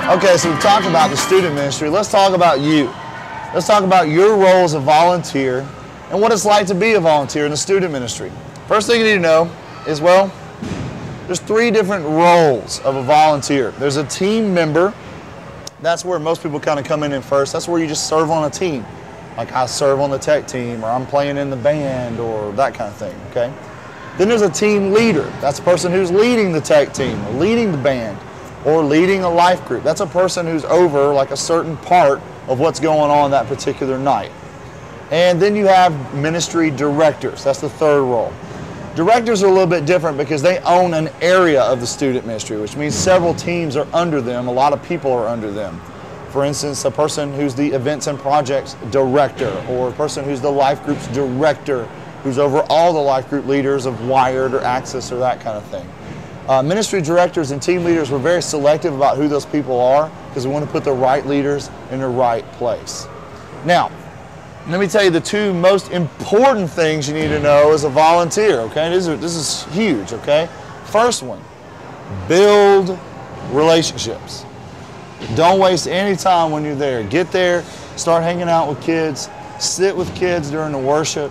Okay, so we've talked about the student ministry. Let's talk about you. Let's talk about your role as a volunteer and what it's like to be a volunteer in the student ministry. First thing you need to know is, well, there's 3 different roles of a volunteer. There's a team member. That's where most people kind of come in first. That's where you just serve on a team. Like I serve on the tech team, or I'm playing in the band, or that kind of thing, okay? Then there's a team leader. That's the person who's leading the tech team, or leading the band, or leading a life group. That's a person who's over like a certain part of what's going on that particular night. And then you have ministry directors. That's the 3rd role. Directors are a little bit different because they own an area of the student ministry, which means several teams are under them. A lot of people are under them. For instance, a person who's the events and projects director, or a person who's the life group's director, who's over all the life group leaders of Wired or Access or that kind of thing. Ministry directors and team leaders, were very selective about who those people are because we want to put the right leaders in the right place. Now, let me tell you the 2 most important things you need to know as a volunteer, okay? This is huge, okay? First one, build relationships. Don't waste any time when you're there. Get there, start hanging out with kids, sit with kids during the worship.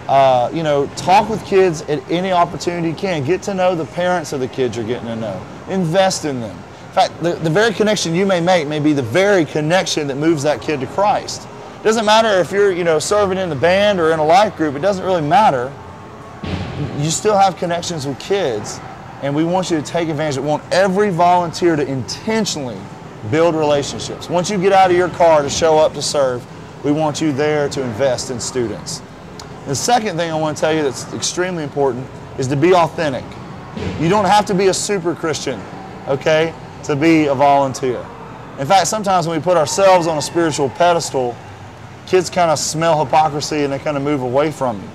Talk with kids at any opportunity you can. Get to know the parents of the kids you're getting to know. Invest in them. In fact, the very connection you may make may be the very connection that moves that kid to Christ. It doesn't matter if you're, serving in the band or in a life group. It doesn't really matter. You still have connections with kids, and we want you to take advantage. We want every volunteer to intentionally build relationships. Once you get out of your car to show up to serve, we want you there to invest in students. The second thing I want to tell you that's extremely important is to be authentic. You don't have to be a super Christian, okay, to be a volunteer. In fact, sometimes when we put ourselves on a spiritual pedestal, kids kind of smell hypocrisy and they kind of move away from you.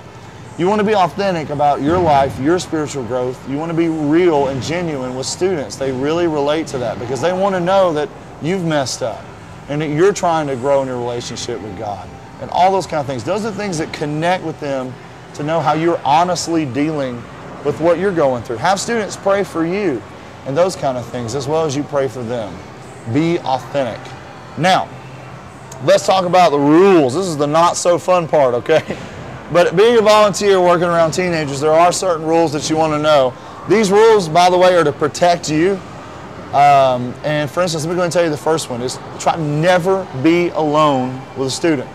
You want to be authentic about your life, your spiritual growth. You want to be real and genuine with students. They really relate to that because they want to know that you've messed up and that you're trying to grow in your relationship with God. And all those kind of things. Those are things that connect with them to know how you're honestly dealing with what you're going through. Have students pray for you and those kind of things as well as you pray for them. Be authentic. Now, let's talk about the rules. This is the not so fun part, okay? But being a volunteer working around teenagers, there are certain rules that you want to know. These rules, by the way, are to protect you. And for instance, let me go and tell you the first one is try to never be alone with a student.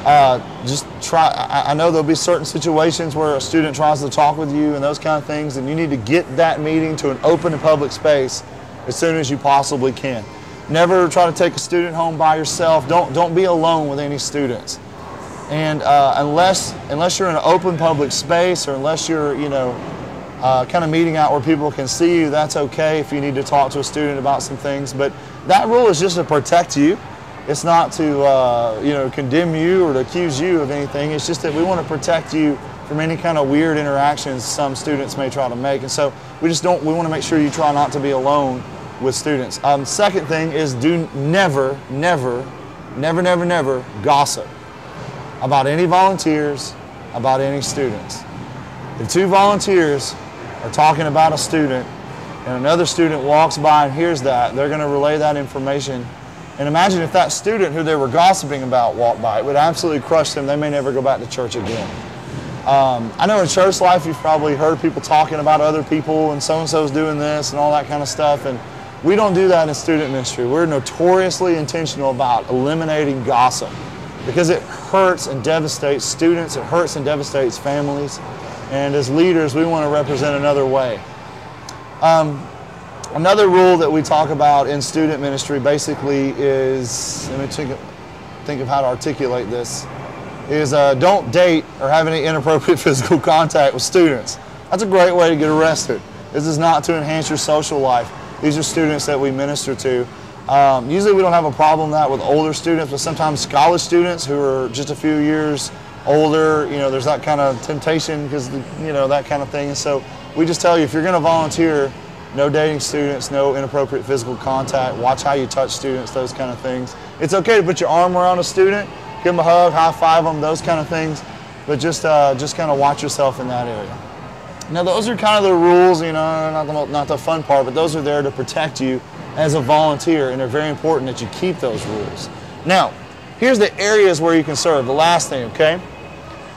I know there'll be certain situations where a student tries to talk with you and those kind of things, and you need to get that meeting to an open and public space as soon as you possibly can. Never try to take a student home by yourself. Don't be alone with any students. And unless you're in an open public space, or unless you're kind of meeting out where people can see you, that's okay if you need to talk to a student about some things. But that rule is just to protect you. It's not to condemn you or to accuse you of anything. It's just that we want to protect you from any kind of weird interactions some students may try to make. And so we want to make sure you try not to be alone with students. Second thing is do never gossip about any volunteers, about any students. If 2 volunteers are talking about a student and another student walks by and hears that, they're going to relay that information. And imagine if that student who they were gossiping about walked by. It would absolutely crush them. They may never go back to church again. I know in church life you've probably heard people talking about other people and so-and-so's doing this and all that kind of stuff. And we don't do that in student ministry. We're notoriously intentional about eliminating gossip because it hurts and devastates students. It hurts and devastates families. And as leaders, we want to represent another way. Another rule that we talk about in student ministry basically is, let me think of how to articulate this, is don't date or have any inappropriate physical contact with students. That's a great way to get arrested. This is not to enhance your social life. These are students that we minister to. Usually we don't have a problem with that with older students, but sometimes college students who are just a few years older, there's that kind of temptation because, that kind of thing. And so we just tell you, if you're going to volunteer, no dating students, no inappropriate physical contact, watch how you touch students, those kind of things. It's okay to put your arm around a student, give them a hug, high five them, those kind of things, but just kind of watch yourself in that area. Now those are kind of the rules, not the fun part, but those are there to protect you as a volunteer, and they're very important that you keep those rules. Now, here's the areas where you can serve. The last thing, okay?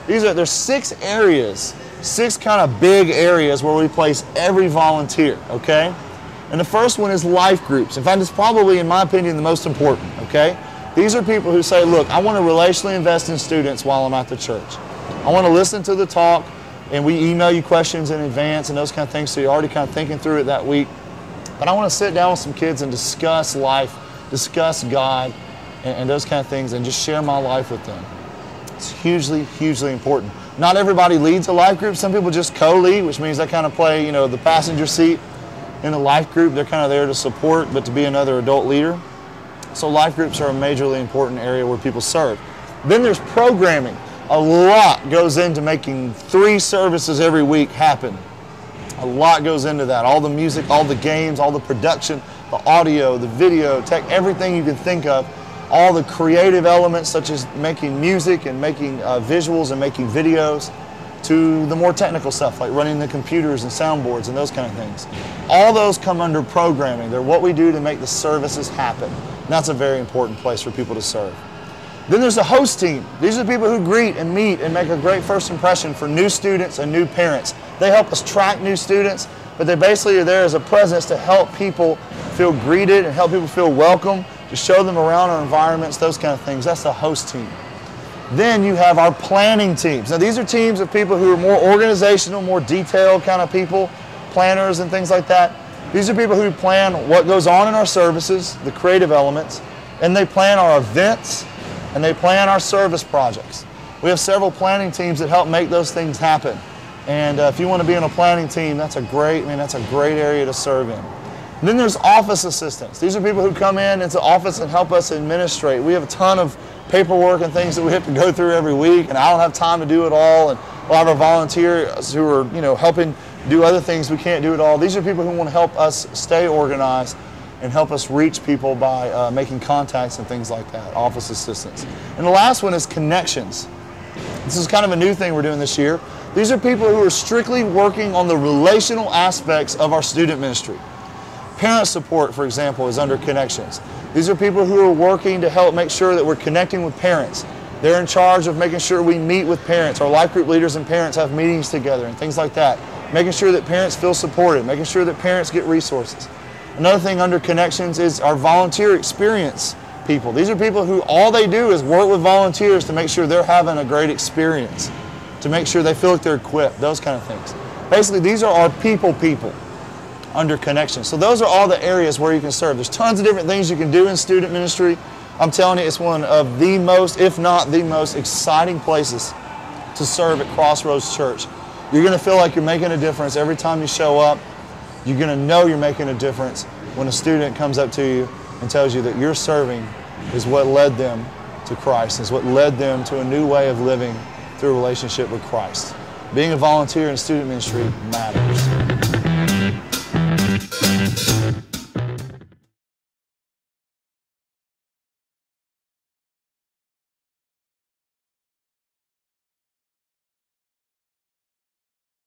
There's 6 areas, 6 kind of big areas where we place every volunteer, okay? And the first one is life groups. In fact, it's probably, in my opinion, the most important, okay? These are people who say, look, I want to relationally invest in students while I'm at the church. I want to listen to the talk, and we email you questions in advance and those kind of things, so you're already kind of thinking through it that week. But I want to sit down with some kids and discuss life, discuss God, and those kind of things, and just share my life with them. It's hugely, hugely important. Not everybody leads a life group. Some people just co-lead, which means they kind of play, you know, the passenger seat in a life group. They're kind of there to support, but to be another adult leader. So life groups are a majorly important area where people serve. Then there's programming. A lot goes into making 3 services every week happen. A lot goes into that. All the music, all the games, all the production, the audio, the video, tech, everything you can think of. All the creative elements such as making music and making visuals and making videos, to the more technical stuff like running the computers and soundboards and those kind of things. All those come under programming. They're what we do to make the services happen. And that's a very important place for people to serve. Then there's the host team. These are the people who greet and meet and make a great first impression for new students and new parents. They help us track new students, but they basically are there as a presence to help people feel greeted and help people feel welcome, to show them around our environments, those kind of things. That's the host team. Then you have our planning teams. Now these are teams of people who are more organizational, more detailed kind of people, planners and things like that. These are people who plan what goes on in our services, the creative elements, and they plan our events, and they plan our service projects. We have several planning teams that help make those things happen. And if you want to be on a planning team, that's a great area to serve in. And then there's office assistants. These are people who come in into the office and help us administrate. We have a ton of paperwork and things that we have to go through every week, and I don't have time to do it all. And we'll have our volunteers who are, you know, helping do other things we can't do it all. These are people who want to help us stay organized and help us reach people by making contacts and things like that, office assistants. And the last one is connections. This is kind of a new thing we're doing this year. These are people who are strictly working on the relational aspects of our student ministry. Parent support, for example, is under connections. These are people who are working to help make sure that we're connecting with parents. They're in charge of making sure we meet with parents. Our life group leaders and parents have meetings together and things like that. Making sure that parents feel supported, making sure that parents get resources. Another thing under connections is our volunteer experience people. These are people who all they do is work with volunteers to make sure they're having a great experience, to make sure they feel like they're equipped, those kind of things. Basically, these are our people under connections. So those are all the areas where you can serve. There's tons of different things you can do in student ministry. I'm telling you, it's one of the most, if not the most exciting places to serve at Crossroads Church. You're going to feel like you're making a difference every time you show up. You're going to know you're making a difference when a student comes up to you and tells you that your serving is what led them to Christ, is what led them to a new way of living through a relationship with Christ. Being a volunteer in student ministry matters.